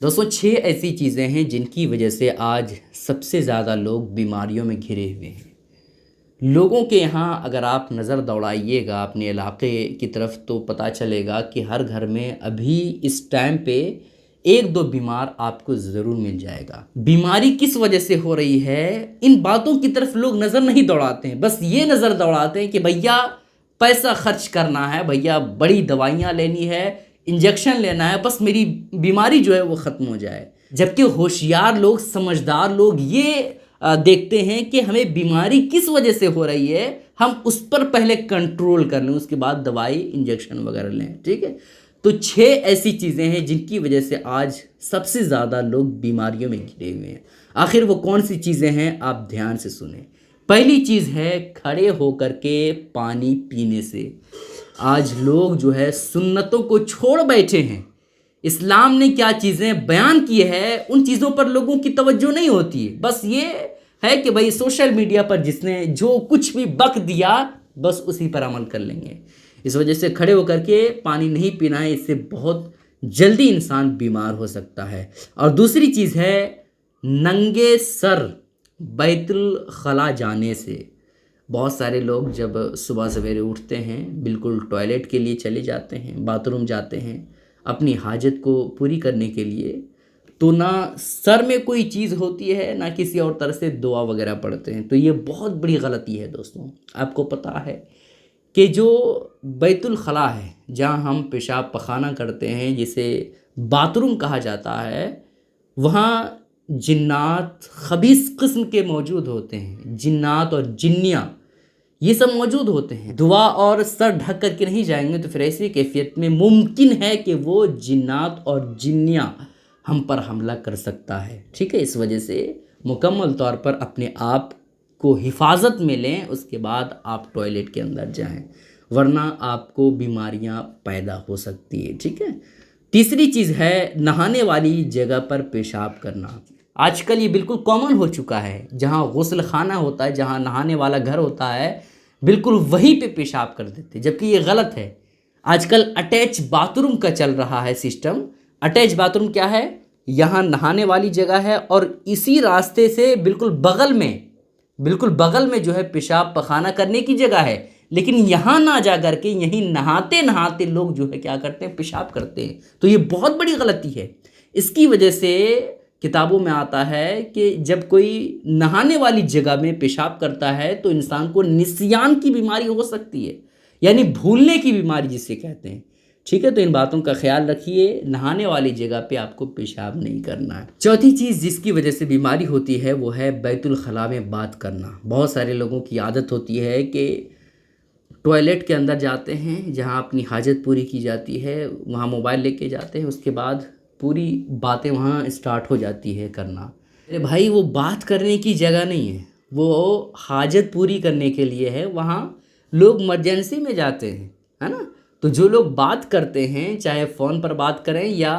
दोस्तों 6 ऐसी चीज़ें हैं जिनकी वजह से आज सबसे ज़्यादा लोग बीमारियों में घिरे हुए हैं। लोगों के यहाँ अगर आप नज़र दौड़ाइएगा अपने इलाके की तरफ तो पता चलेगा कि हर घर में अभी इस टाइम पे 1-2 बीमार आपको ज़रूर मिल जाएगा। बीमारी किस वजह से हो रही है, इन बातों की तरफ लोग नज़र नहीं दौड़ाते हैं। बस ये नज़र दौड़ाते हैं कि भैया पैसा खर्च करना है, भैया बड़ी दवाइयाँ लेनी है, इंजेक्शन लेना है, बस मेरी बीमारी जो है वो ख़त्म हो जाए। जबकि होशियार लोग, समझदार लोग ये देखते हैं कि हमें बीमारी किस वजह से हो रही है, हम उस पर पहले कंट्रोल कर लें, उसके बाद दवाई इंजेक्शन वगैरह लें। ठीक है, तो 6 ऐसी चीज़ें हैं जिनकी वजह से आज सबसे ज़्यादा लोग बीमारियों में घिरे हुए हैं। आखिर वो कौन सी चीज़ें हैं, आप ध्यान से सुने। पहली चीज़ है खड़े होकर के पानी पीने से। आज लोग जो है सुन्नतों को छोड़ बैठे हैं। इस्लाम ने क्या चीज़ें बयान की है उन चीज़ों पर लोगों की तवज्जो नहीं होती है। बस ये है कि भाई सोशल मीडिया पर जिसने जो कुछ भी बक दिया बस उसी पर अमल कर लेंगे। इस वजह से खड़े होकर के पानी नहीं पीना है, इससे बहुत जल्दी इंसान बीमार हो सकता है। और दूसरी चीज़ है नंगे सर बैतुल खला जाने से। बहुत सारे लोग जब सुबह सवेरे उठते हैं बिल्कुल टॉयलेट के लिए चले जाते हैं, बाथरूम जाते हैं अपनी हाजत को पूरी करने के लिए, तो ना सर में कोई चीज़ होती है ना किसी और तरह से दुआ वगैरह पढ़ते हैं। तो ये बहुत बड़ी गलती है दोस्तों। आपको पता है कि जो बैतुल खला है जहाँ हम पेशाब पखाना करते हैं, जिसे बाथरूम कहा जाता है, वहाँ जिन्नात खबीस किस्म के मौजूद होते हैं। जिन्नात और जिन्नियाँ ये सब मौजूद होते हैं। दुआ और सर ढक करके नहीं जाएंगे तो फिर ऐसी कैफियत में मुमकिन है कि वो जिन्नात और जिन्नियाँ हम पर हमला कर सकता है। ठीक है, इस वजह से मुकम्मल तौर पर अपने आप को हिफाजत में लें, उसके बाद आप टॉयलेट के अंदर जाएं, वरना आपको बीमारियां पैदा हो सकती है। ठीक है, तीसरी चीज़ है नहाने वाली जगह पर पेशाब करना। आजकल ये बिल्कुल कॉमन हो चुका है। जहाँ गुस्ल खाना होता है, जहाँ नहाने वाला घर होता है, बिल्कुल वहीं पे पेशाब कर देते, जबकि ये गलत है। आजकल अटैच बाथरूम का चल रहा है सिस्टम। अटैच बाथरूम क्या है, यहाँ नहाने वाली जगह है और इसी रास्ते से बिल्कुल बगल में जो है पेशाब पखाना करने की जगह है। लेकिन यहाँ ना जा कर के यहीं नहाते नहाते लोग जो है क्या करते हैं, पेशाब करते हैं। तो ये बहुत बड़ी गलती है। इसकी वजह से किताबों में आता है कि जब कोई नहाने वाली जगह में पेशाब करता है तो इंसान को निस्यान की बीमारी हो सकती है, यानी भूलने की बीमारी जिसे कहते हैं। ठीक है, तो इन बातों का ख्याल रखिए, नहाने वाली जगह पे आपको पेशाब नहीं करना है। चौथी चीज़ जिसकी वजह से बीमारी होती है वो है बैतुल खला में बात करना। बहुत सारे लोगों की आदत होती है कि टॉयलेट के अंदर जाते हैं जहाँ अपनी हाजत पूरी की जाती है, वहाँ मोबाइल लेके जाते हैं, उसके बाद पूरी बातें वहाँ स्टार्ट हो जाती है करना। अरे भाई, वो बात करने की जगह नहीं है, वो हाजत पूरी करने के लिए है। वहाँ लोग इमरजेंसी में जाते हैं, है ना। तो जो लोग बात करते हैं, चाहे फ़ोन पर बात करें या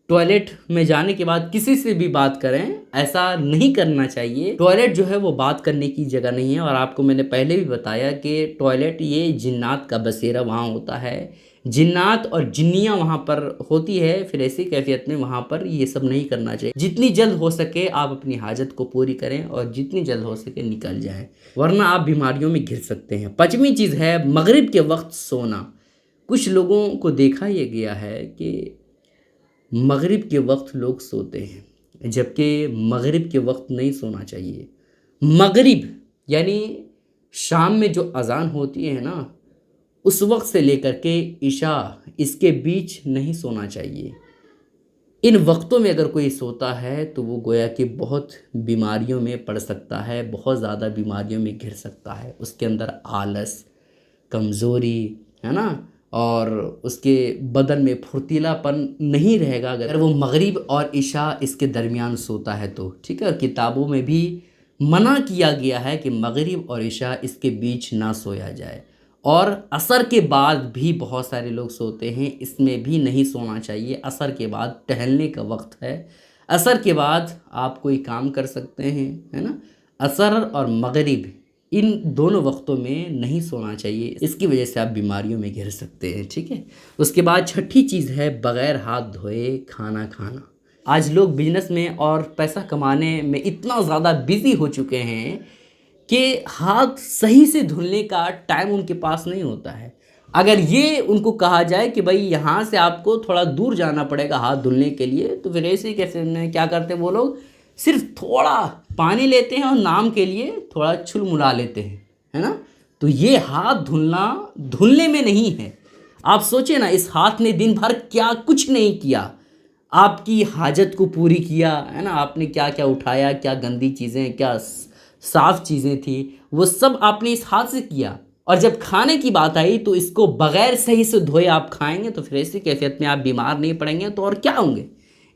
टॉयलेट में जाने के बाद किसी से भी बात करें, ऐसा नहीं करना चाहिए। टॉयलेट जो है वो बात करने की जगह नहीं है। और आपको मैंने पहले भी बताया कि टॉयलेट ये जिन्नात का बसेरा वहाँ होता है, जिन्नात और जिन्नियाँ वहाँ पर होती है। फिर ऐसी कैफियत में वहाँ पर ये सब नहीं करना चाहिए। जितनी जल्द हो सके आप अपनी हाजत को पूरी करें और जितनी जल्द हो सके निकल जाएं, वरना आप बीमारियों में घिर सकते हैं। पाँचवीं चीज़ है मगरिब के वक्त सोना। कुछ लोगों को देखा ये गया है कि मगरिब के वक्त लोग सोते हैं, जबकि मगरिब के वक्त नहीं सोना चाहिए। मगरिब यानी शाम में जो अज़ान होती है ना, उस वक्त से लेकर के इशा, इसके बीच नहीं सोना चाहिए। इन वक्तों में अगर कोई सोता है तो वो गोया कि बहुत बीमारियों में पड़ सकता है, बहुत ज़्यादा बीमारियों में घिर सकता है। उसके अंदर आलस, कमज़ोरी, है ना, और उसके बदन में फुर्तीलापन नहीं रहेगा अगर वो मगरिब और इशा इसके दरमियान सोता है तो। ठीक है, और किताबों में भी मना किया गया है कि मगरिब और इशा इसके बीच ना सोया जाए। और असर के बाद भी बहुत सारे लोग सोते हैं, इसमें भी नहीं सोना चाहिए। असर के बाद टहलने का वक्त है, असर के बाद आप कोई काम कर सकते हैं, है ना। असर और मगरिब इन दोनों वक्तों में नहीं सोना चाहिए, इसकी वजह से आप बीमारियों में घिर सकते हैं। ठीक है, उसके बाद छठी चीज़ है बग़ैर हाथ धोए खाना खाना। آج لوگ بزنس میں اور پیسہ کمانے میں اتنا زیادہ بزی ہو چکے ہیں کہ ہاتھ صحیح سے دھلنے کا ٹائم ان کے پاس نہیں ہوتا ہے۔ اگر یہ ان کو کہا جائے کہ بھائی یہاں سے آپ کو تھوڑا دور جانا پڑے گا ہاتھ دھلنے کے لیے، تو پھر ایسے کیسے کیا کرتے ہیں وہ لوگ، صرف تھوڑا پانی لیتے ہیں اور نام کے لیے تھوڑا چھل ملا لیتے ہیں، ہے نا۔ تو یہ ہاتھ دھلنا دھلنے میں نہیں ہے۔ آپ سوچیں نا، اس ہاتھ نے دن بھر کیا کچھ نہیں کیا، آپ کی حاجت کو پوری کیا ہے نا، آپ نے کیا کیا اٹھایا، کیا گندی چیزیں، کیا صاف چیزیں تھیں، وہ سب آپ نے اس ہاتھ سے کیا۔ اور جب کھانے کی بات آئی تو اس کو بغیر صحیح سے دھوئے آپ کھائیں گے تو پھر ایسی کیفیت میں آپ بیمار نہیں پڑیں گے تو اور کیا ہوں گے۔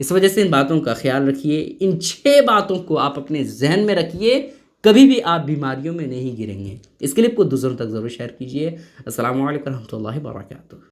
اس وجہ سے ان باتوں کا خیال رکھیے، ان 6 باتوں کو آپ اپنے ذہن میں رکھیے، کبھی بھی آپ بیماریوں میں نہیں گریں گے۔ اس کلپ کو دوسروں تک ضرور شیئر کیجیے۔ السلام علیکم ورحمۃ اللہ وبرکاتہ۔